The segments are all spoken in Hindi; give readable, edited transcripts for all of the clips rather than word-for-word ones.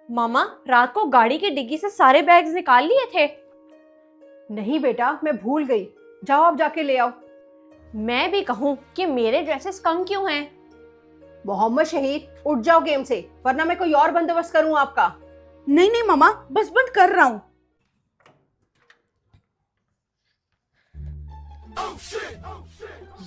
मामा, रात को गाड़ी की डिग्गी से सारे बैग्स निकाल लिए थे। नहीं बेटा, मैं भूल गई। जाओ आप जाके ले आओ। मैं भी कहूँ कि मेरे ड्रेसेस कम क्यों हैं? मोहम्मद शहीद, उठ जाओ गेम से, वरना मैं कोई और बंदोबस्त करूँ आपका। नहीं नहीं मामा, बस बंद कर रहा हूँ।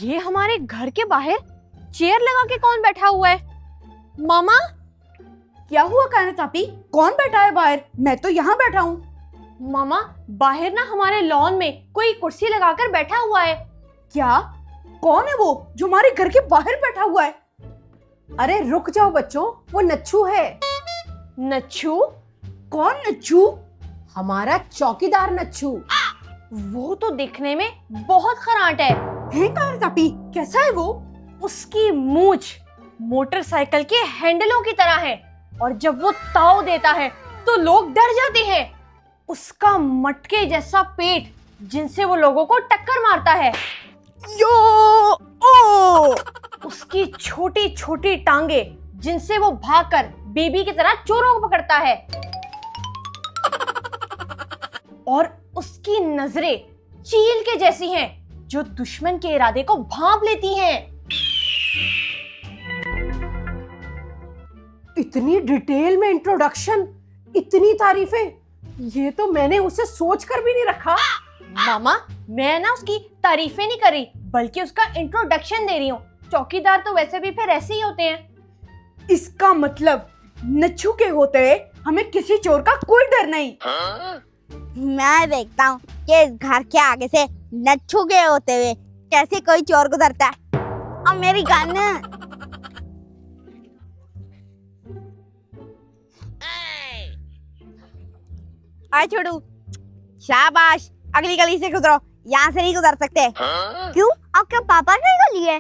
ये हमारे घर के बाहर चेयर लगा के कौन बैठा हुआ है? मामा, क्या हुआ कायनात आपी? कौन बैठा है बाहर? मैं तो यहाँ बैठा हूँ। मामा, बाहर ना हमारे लॉन में कोई कुर्सी लगाकर बैठा हुआ है। क्या? कौन है वो जो हमारे घर के बाहर बैठा हुआ है? अरे रुक जाओ बच्चों, वो नच्छू है। नच्छू? कौन नच्छू? हमारा चौकीदार नच्छू। वो तो दिखने में बहुत खराट है। कायनात आपी, कैसा है वो? उसकी मूंछ मोटरसाइकिल के हैंडलों की तरह है और जब वो ताव देता है तो लोग डर जाते हैं। उसका मटके जैसा पेट जिनसे वो लोगों को टक्कर मारता है। यो ओ! उसकी छोटी छोटी टांगे जिनसे वो भागकर बेबी की तरह चोरों को पकड़ता है। और उसकी नजरें चील के जैसी हैं जो दुश्मन के इरादे को भांप लेती हैं। इतनी डिटेल में इंट्रोडक्शन, इतनी तारीफें, ये तो मैंने उसे सोच कर भी नहीं रखा। मामा, मैं ना उसकी तारीफें नहीं कर रही बल्कि उसका इंट्रोडक्शन दे रही हूँ। चौकीदार तो वैसे भी फिर ऐसे ही होते हैं। इसका मतलब नच्छू के होते हमें किसी चोर का कोई डर नहीं। मैं देखता हूँ कि इस घर के आगे से नच्छू के होते हुए कैसे कोई चोर गुजरता है। अब मेरी गन। आ छोड़ू, शाबाश, अगली गली से गुजरो, यहाँ से नहीं गुजर सकते। क्यों? आपके पापा की गली है?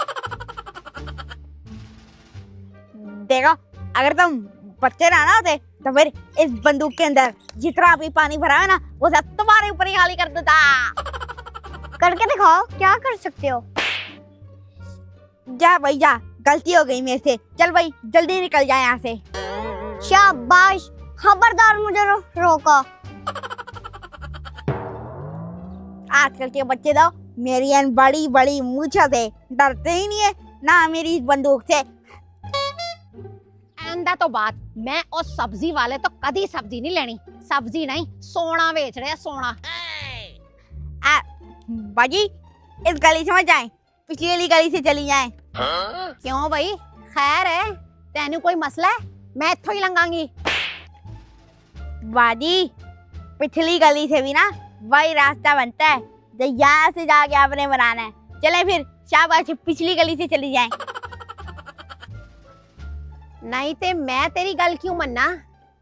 देखो, अगर तुम बच्चे ना होते तो फिर इस बंदूक के अंदर जितना भी पानी भरा है ना वो सब तुम्हारे ऊपर ही खाली कर देता। करके दिखाओ, क्या कर सकते हो? जा भाई जा, गलती हो गई मेरे से। चल भाई जल्दी निकल जाए यहाँ से। शाबाश, खबरदार मुझे रोका। आजकल के बच्चे तो मेरी इन बड़ी बड़ी मूंछों से डरते ही नहीं है, ना मेरी इस बंदूक से। आंदा तो बात, मैं और सब्जी वाले तो कदी सब्जी नहीं लेनी। सब्जी नहीं, सोना बेच रहे हैं, सोना। बाजी, इस गली से मत जाएं, पिछली वाली गली से चली जाएं। क्यों भाई, खैर है? तेनू कोई मसला है? मैं इत्थों ही लंघांगी। बाजी, पिछली गली से भी ना वही रास्ता बनता है जो यहाँ से जाके आपने बनाना है। चले फिर, शाबाश, पिछली गली से चली जाएं। नहीं ते मैं तेरी गल क्यों मन्ना?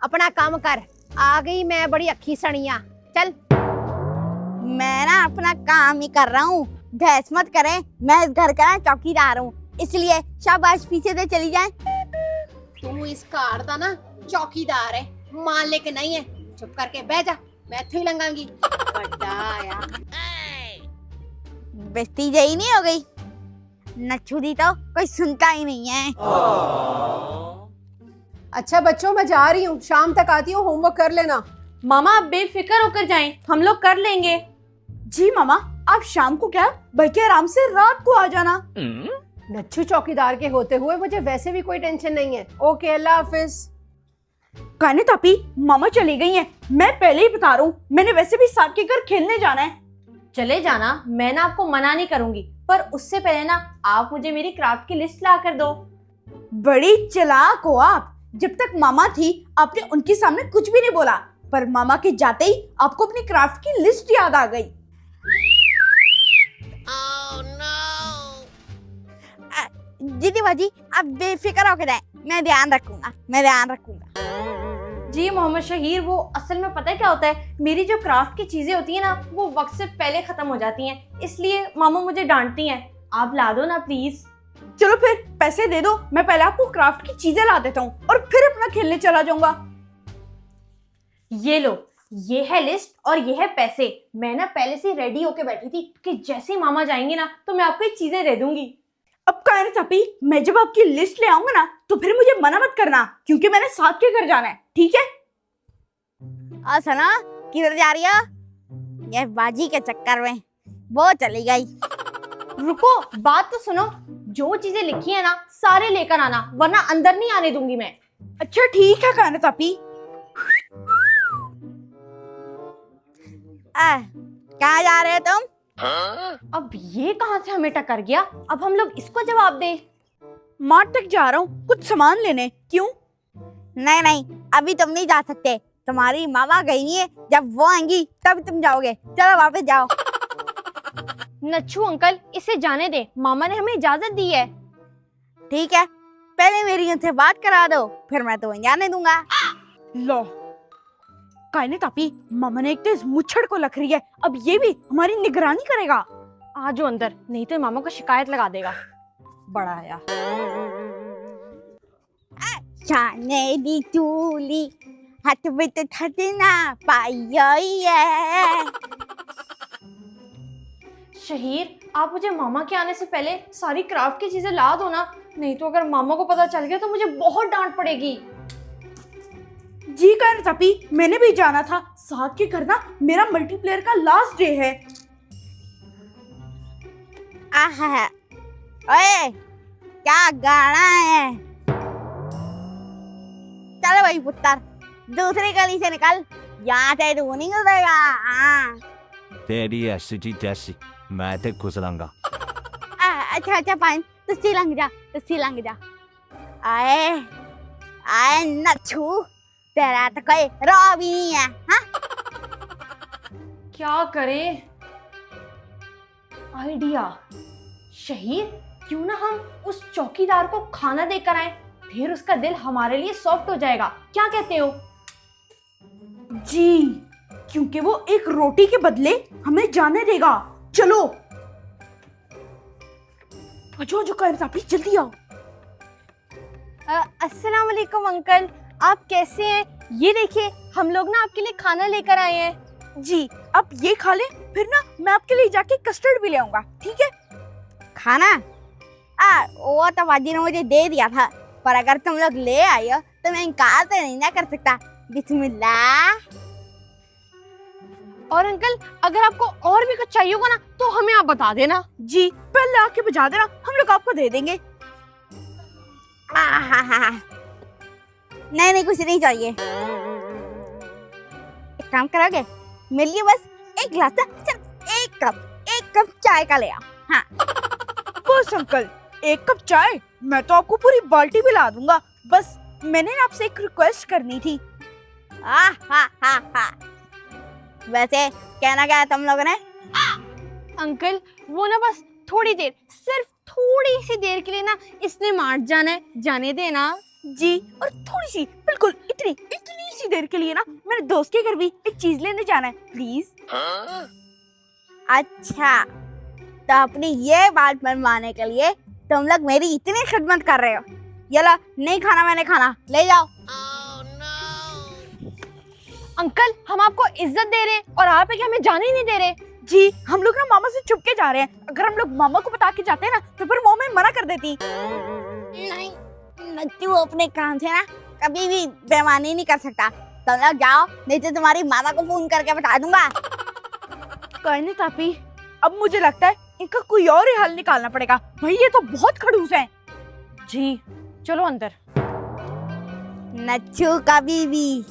अपना काम कर। आ गई मैं बड़ी अखी सनिया। चल। मैं ना अपना काम ही कर रहा हूँ, बहस मत करें। मैं इस घर का ना चौकीदार हूँ, इसलिए शाबाश, पीछे से चली जाएं। तू इस कार दा ना चौकीदार है, मालिक नहीं है। चुप करके बैठ जा, मैं इत्थों ही लंघांगी। बड़ा आया। बेइज्जती जही नहीं हो गई? नच्छू दी तो कोई सुनता ही नहीं है। अच्छा बच्चों, मैं जा रही हूँ, शाम तक आती हूँ, होमवर्क कर लेना। मामा, आप बेफिक्र होकर जाएं, हम लोग कर लेंगे। जी मामा, आप शाम को क्या बल्कि आराम से रात को आ जाना। नच्छू चौकीदार के होते हुए मुझे वैसे भी कोई टेंशन नहीं है। ओके, अल्लाह हाफिज। कायनात आपी, मामा चली गई हैं। मैं पहले ही बता रहा हूँ, मैंने वैसे भी साथ के घर खेलने जाना है। चले जाना, मैं ना आपको मना नहीं करूंगी, पर उससे पहले ना आप मुझे मेरी क्राफ्ट की लिस्ट ला कर दो। बड़ी चालाक हो आप। जब तक मामा थी आपने उनके सामने कुछ भी नहीं बोला, पर मामा के जाते ही आपको अपनी क्राफ्ट की लिस्ट याद आ गई। दीदी बाजी, आप बेफिक्र होकर जाएं, मैं ध्यान रखूंगा, मैं ध्यान रखूंगा। जी मोहम्मद शहीर, वो असल में पता है क्या होता है, मेरी जो क्राफ्ट की चीजें होती है ना वो वक्त से पहले खत्म हो जाती हैं, इसलिए मामा मुझे डांटती हैं। आप ला दो ना प्लीज। चलो फिर पैसे दे दो, मैं पहले आपको क्राफ्ट की चीजें ला देता हूँ और फिर अपना खेलने चला जाऊंगा। ये लो, ये है लिस्ट और ये है पैसे। मैं ना पहले से रेडी होके बैठी थी कि जैसे ही मामा जाएंगे ना तो मैं आपको ये चीजें दे दूंगी। अब कायनात आपी, मैं जब आपकी लिस्ट ले आऊंगा ना तो फिर मुझे मना मत करना, क्योंकि मैंने साथ के घर जाना है, ठीक है? और सुनो, किधर जा रही हो? ये बाजी के चक्कर में वो चली गई। रुको, बात तो सुनो। जो चीजें लिखी है ना सारे लेकर आना, वरना अंदर नहीं आने दूंगी मैं। अच्छा ठीक है कान्हा तापी। कहाँ जा रहे हो तुम? अब ये कहां से हमें टकर गया? अब हम लोग इसको जवाब दे। मार्ट तक जा रहा हूँ कुछ सामान लेने। क्यों? नहीं नहीं, अभी तुम नहीं जा सकते। तुम्हारी मामा गई है, जब वो आएंगी तब तुम जाओगे। चलो वापस जाओ। नच्छू अंकल, इसे जाने दे, मामा ने हमें इजाजत दी है। ठीक है, पहले मेरी उनसे बात करा दो, फिर मैं तुम्हें जाने दूंगा। लो कान्हा तापी, मामा ने एक तो इस मुच्छड़ को लग रही है, अब ये भी हमारी निगरानी करेगा। आ जाओ अंदर, नहीं तो मामा को शिकायत लगा देगा। बड़ा आया। जाने दी चूली हाथ में तो थड़ना पाई है। शहीर, आप मुझे मामा के आने से पहले सारी क्राफ्ट की चीजें ला दो ना, नहीं तो अगर मामा को पता चल गया तो मुझे बहुत डांट पड़ेगी। जी कान्हा तापी, मैंने भी जाना था। साथ के घर ना मेरा मल्टीप्लेयर का लास्ट डे है। आहा, ओए क्या गाना है? चलो भाई पुत्र, दूसरी गली से निकल, यहाँ से तू नहीं गुजरेगा। हाँ। तेरी ऐसी जैसी मैं ते गुजरांगा। अच्छा अच्छा पाइन, तुसी लंघ जा, तुसी लंघ जा। आए आए नच्छू, तेरा तो कोई रो भी नहीं है। हाँ? क्या करें? आइडिया। शहीर, क्यों ना हम उस चौकीदार को खाना देकर आए, फिर उसका दिल हमारे लिए सॉफ्ट हो जाएगा। क्या कहते हो? जी, क्योंकि वो एक रोटी के बदले हमें जाने देगा। चलो आजो आजो कान्हा तापी, जल्दी आओ। अस्सलाम वालेकुम अंकल, आप कैसे हैं? ये देखिए, हम लोग ना आपके लिए खाना लेकर आए हैं। जी, आप ये खा लें, फिर ना मैं आपके लिए जाके कस्टर्ड भी ले आऊंगा, ठीक है? खाना? वो तो बाजी ने मुझे दे दिया था, पर अगर तुम लोग ले आए हो तो मैं इनकार तो नहीं ना कर सकता। बिस्मिल्लाह। और अंकल, अगर आपको और भी कुछ चाहिए होगा ना तो हमें आप बता देना। जी, पहले आके बजा देना, हम लोग आपको दे देंगे। नहीं नहीं, कुछ नहीं चाहिए। एक काम करोगे, मेरे लिए बस एक गिलास, सिर्फ एक कप चाय का ले आओ। हाँ। बस अंकल, एक कप चाय? मैं तो आपको पूरी बाल्टी भी ला दूंगा। बस मैंने ना आपसे एक रिक्वेस्ट करनी थी। वैसे कहना क्या है तुम लोगों ने? अंकल, वो ना बस थोड़ी देर, सिर्फ थोड़ी सी देर के लिए ना इसने मार्ट जाना है, जाने देना। जी, और थोड़ी सी, बिल्कुल इतनी सी देर के लिए ना मेरे दोस्त के घर भी एक चीज लेने जाना है, प्लीज। अच्छा, तो अपनी ये बात मनवाने के लिए तुम लोग मेरी इतनी खिदमत कर रहे हो। ये लो, नहीं खाना मैंने खाना, ले जाओ। अंकल, हम आपको इज्जत दे रहे हैं और आप है कि हमें जाने ही नहीं दे रहे। जी, हम लोग ना मामा से छुप के जा रहे हैं। अगर हम लोग मामा को बता के जाते हैं ना तो फिर मम्मी मना कर देती। नहीं, नच्चू अपने काम से ना कभी भी बेईमानी नहीं कर सकता। तुम लोग जाओ, नहीं तो तुम्हारी मामा को फोन करके बता दूंगा। कान्हा तापी, अब मुझे लगता है इनका कोई और ही हल निकालना पड़ेगा। भाई ये तो बहुत खड़ूस हैं। जी, चलो अंदर। नच्चू कभी भी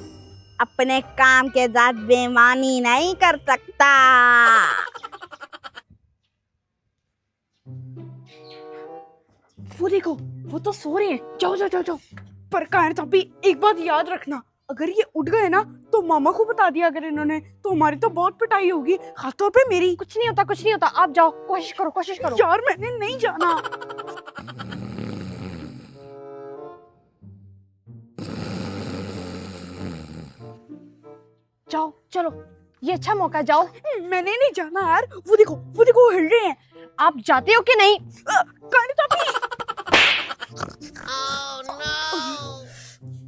अपने काम के साथ बेईमानी नहीं कर सकता। वो देखो, वो तो सो रहे हैं। जाओ जाओ जाओ जाओ। पर कान्हा तापी, एक बात याद रखना, अगर ये उठ गए ना तो मामा को बता दिया अगर इन्होंने, तो हमारी तो बहुत पिटाई होगी, खासतौर पे मेरी। कुछ नहीं होता, कुछ नहीं होता, आप जाओ, कोशिश करो। यार मैंने नहीं जाना। जाओ, चलो, ये अच्छा मौका है, जाओ। मैंने नहीं जाना यार। वो देखो वो हिल रहे हैं। आप जाते हो कि नहीं? कान्हा तापी।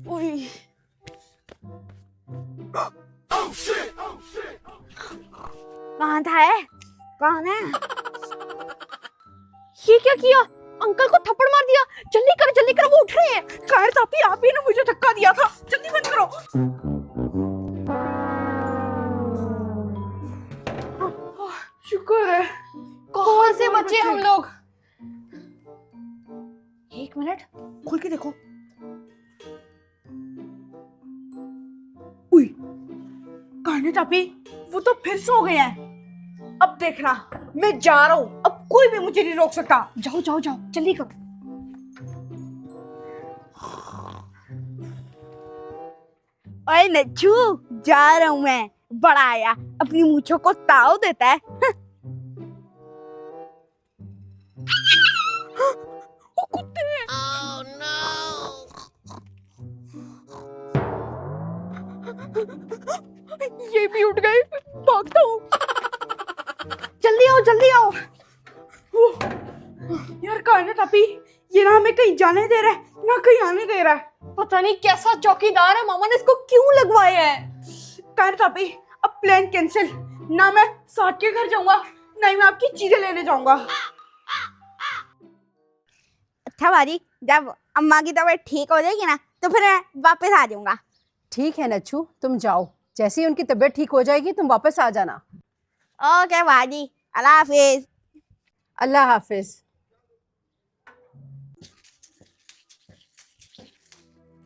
ओए। कौन था है? कौन है? ये क्या किया? अंकल को थप्पड़ मार दिया। जल्दी करो, वो उठ रहे हैं। कान्हा तापी, आप ही ने मुझे धक्का दिया था। जल्दी बंद करो। शुक्र है। कहाँ से कौन बचे हम लोग? एक मिनट, खोल के देखो। उई, कान्हे टापी, वो तो फिर सो गए हैं। अब देखना, मैं जा रहा हूँ, अब कोई भी मुझे नहीं रोक सकता। जाओ जाओ जाओ, जल्दी करो। ओए नच्छू, जा रहा हूँ मैं। बड़ा आया, अपनी मूंछों को ताव देता है। वो कुत्ते हैं। ये भी उठ गए। भागता हूँ। जल्दी आओ जल्दी आओ। यार कान्हे टापी, ये ना हमें कहीं जाने दे रहा है, ना कहीं आने दे रहा है। पता नहीं कैसा चौकीदार है, मामा ने इसको क्यों लगवाया है। कान्हे टापी, अब प्लान कैंसिल। ना मैं साथ के घर जाऊंगा, ना ही मैं आपकी चीजें लेने जाऊंगा। अच्छा बाजी, जब अम्मा की तबीयत ठीक हो जाएगी ना, तो फिर मैं वापस आ जाऊंगा। ठीक है नच्छू, तुम जाओ, जैसे ही उनकी तबीयत ठीक हो जाएगी तुम वापस आ जाना। ओके बाजी, अल्लाह हाफिज। अल्लाह हाफिज।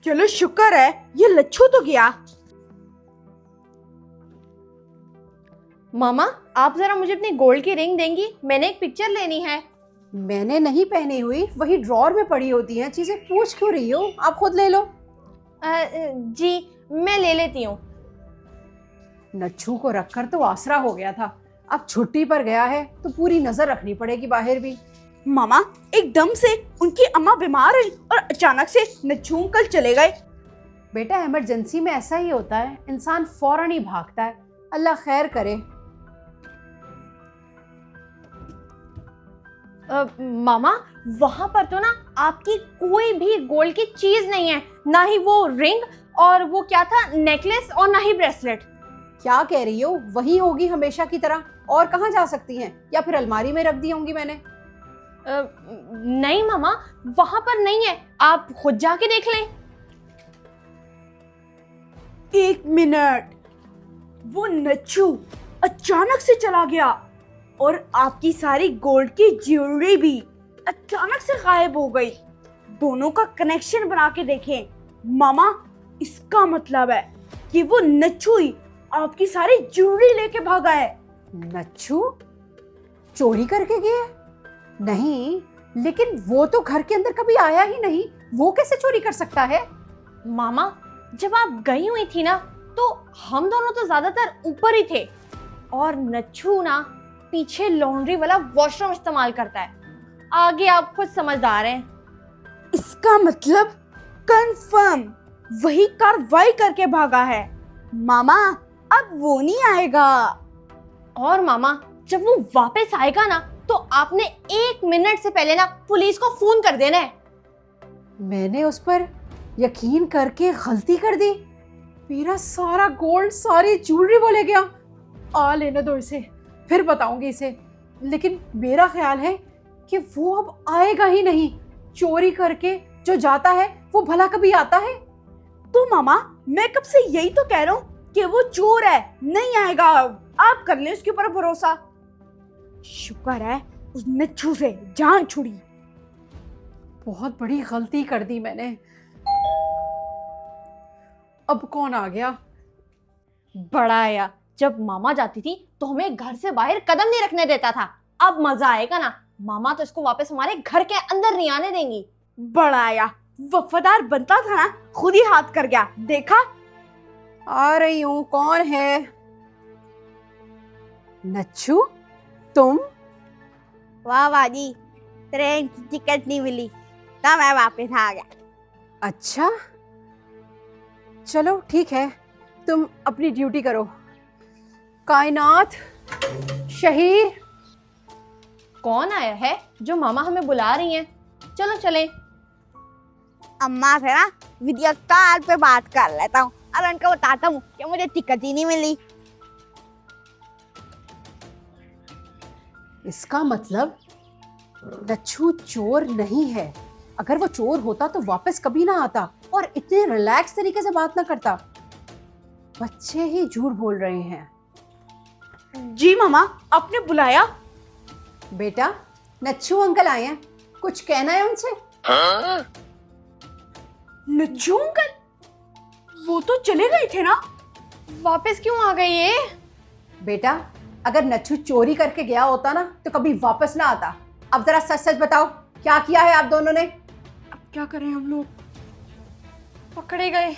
चलो शुक्र है ये लच्छू तो गया। मामा, आप जरा मुझे अपनी गोल्ड की रिंग देंगी? मैंने एक पिक्चर लेनी है। मैंने नहीं पहनी हुई, वही ड्रॉर में पड़ी होती हैं चीजें, पूछ क्यों रही हो? आप खुद ले लो। जी मैं ले लेती हूँ। नच्छू को रखकर तो आसरा हो गया था, अब छुट्टी पर गया है तो पूरी नजर रखनी पड़ेगी बाहर भी। मामा, एकदम से उनकी अम्मा बीमार है और अचानक से नच्छू अंकल चले गए। बेटा इमरजेंसी में ऐसा ही होता है, इंसान फौरन ही भागता है। अल्लाह खैर करे। मामा, वहां पर तो ना आपकी कोई भी गोल्ड की चीज नहीं है, ना ही वो रिंग, और वो क्या था, नेकलेस, और ना ही ब्रेसलेट। क्या कह रही हो? वही होगी हमेशा की तरह, और कहाँ जा सकती हैं? या फिर अलमारी में रख दी होंगी मैंने। नहीं मामा, वहां पर नहीं है, आप खुद जाके देख लें। एक मिनट, वो नच्छू अचानक से चला गया और आपकी सारी गोल्ड की ज्वेलरी भी अचानक से गायब हो गई। दोनों का कनेक्शन बना के देखें मामा, इसका मतलब है कि वो नच्छू ही आपकी सारी ज्वेलरी लेके भागा है। नच्छू चोरी करके गया? नहीं, लेकिन वो तो घर के अंदर कभी आया ही नहीं, वो कैसे चोरी कर सकता है? मामा, जब आप गई हुई थी ना, तो हम दोनों तो ज्यादातर ऊपर ही थे, और नच्छू ना पीछे लॉन्ड्री वाला वॉशरूम इस्तेमाल करता है। आगे आप खुद समझदार हैं। इसका मतलब कंफर्म वही कार्रवाई करके भागा है। मामा, अब वो नहीं आएगा। और मामा, जब वो वापस आएगा ना, तो आपने 1 मिनट से पहले ना पुलिस को फोन कर देना है। मैंने उस पर यकीन करके गलती कर दी। मेरा सारा गोल्ड, सारी ज्वेलरी वो ले गया। आ लेने दो इसे, फिर बताऊंगी इसे। लेकिन मेरा ख्याल है कि वो अब आएगा ही नहीं। चोरी करके जो जाता है वो भला कभी आता है? तो मामा, मैं कब से यही तो कह रहा हूँ कि वो चोर है, नहीं आएगा। आप कर ले उसके ऊपर भरोसा। शुक्र है उस नच्छू से जान छुड़ी। बहुत बड़ी गलती कर दी मैंने। अब कौन आ गया? बड़ा आया, जब मामा जाती थी तो हमें घर से बाहर कदम नहीं रखने देता था। अब मजा आएगा ना, मामा तो इसको वापस हमारे घर के अंदर नहीं आने देंगी। बड़ा आया वफादार बनता था ना, खुद ही हाथ कर गया। देखा? आ रही हूँ। कौन है? नच्छू, तुम? वाह बाजी, ट्रेन की टिकट नहीं मिली तो मैं वापस आ गया। अच्छा, चलो ठीक है, तुम अपनी ड्यूटी करो। कायनात, शहीर। कौन आया है जो मामा हमें बुला रही हैं? चलो चलें। अम्मा से ना वीडियो कॉल पे बात कर लेता हूँ और उनको बताता हूँ कि मुझे टिकट ही नहीं मिली। इसका मतलब नच्छू चोर नहीं है। अगर वो चोर होता तो वापस कभी ना आता और इतने रिलैक्स तरीके से बात ना करता। बच्चे ही झूठ बोल रहे हैं। जी मामा, आपने बुलाया? बेटा, नच्छू अंकल आए हैं, कुछ कहना है उनसे? नज्जू अंकल? वो तो चले गए थे ना? वापस क्यों आ गए ये? बेटा, अगर नच्छू चोरी करके गया होता ना तो कभी वापस ना आता। अब जरा सच सच बताओ, क्या किया है आप दोनों ने? अब क्या करें हम लोग? पकड़े गए।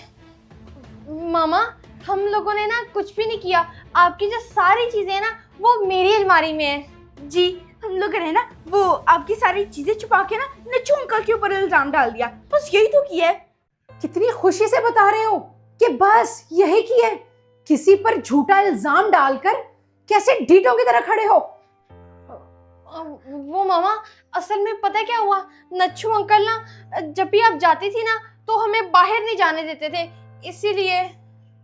मामा, हम लोगों ने ना कुछ भी नहीं किया। आपकी जो सारी चीजें हैं ना वो मेरी अलमारी में है। जी, हम लोग ने ना वो आपकी सारी चीजें छुपा के ना नज्जू अंकल के ऊपर इल्जाम डाल दिया, बस यही तो किया है। कितनी खुशी से बता रहे हो कि बस यही किया है? किसी पर झूठा इल्जाम डालकर कैसे ढीठों की तरह खड़े हो? वो मामा, असल में पता है क्या हुआ? नच्छू अंकल ना जब भी आप जाती थी ना तो हमें बाहर नहीं जाने देते थे, इसीलिए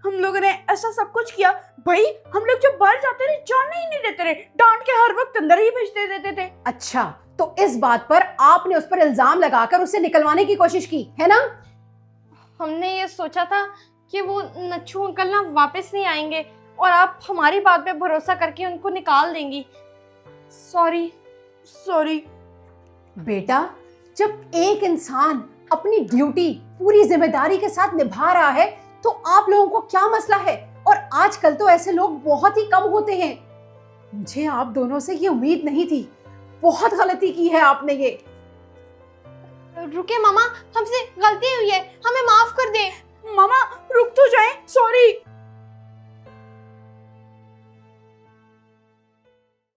हम लोगों ने ऐसा सब कुछ किया। भाई, हम लोग जब बाहर जाते थे जाने ही नहीं देते थे, डांट के हर वक्त अंदर ही भेजते देते थे। अच्छा, तो इस बात पर आपने उस पर इल्जाम लगाकर उसे निकलवाने की कोशिश की है ना? हमने ये सोचा था कि वो नच्छू अंकल ना वापस नहीं आएंगे और आप हमारी बात पे भरोसा करके उनको निकाल देंगी। सॉरी। बेटा, जब एक इंसान अपनी ड्यूटी पूरी जिम्मेदारी के साथ निभा रहा है तो आप लोगों को क्या मसला है? और आजकल तो ऐसे लोग बहुत ही कम होते हैं। मुझे आप दोनों से ये उम्मीद नहीं थी। बहुत गलती की है आपने ये। रुके मामा, हमसे गलती हुई है, हमें माफ कर दे। मामा रुक तो जाए, सॉरी।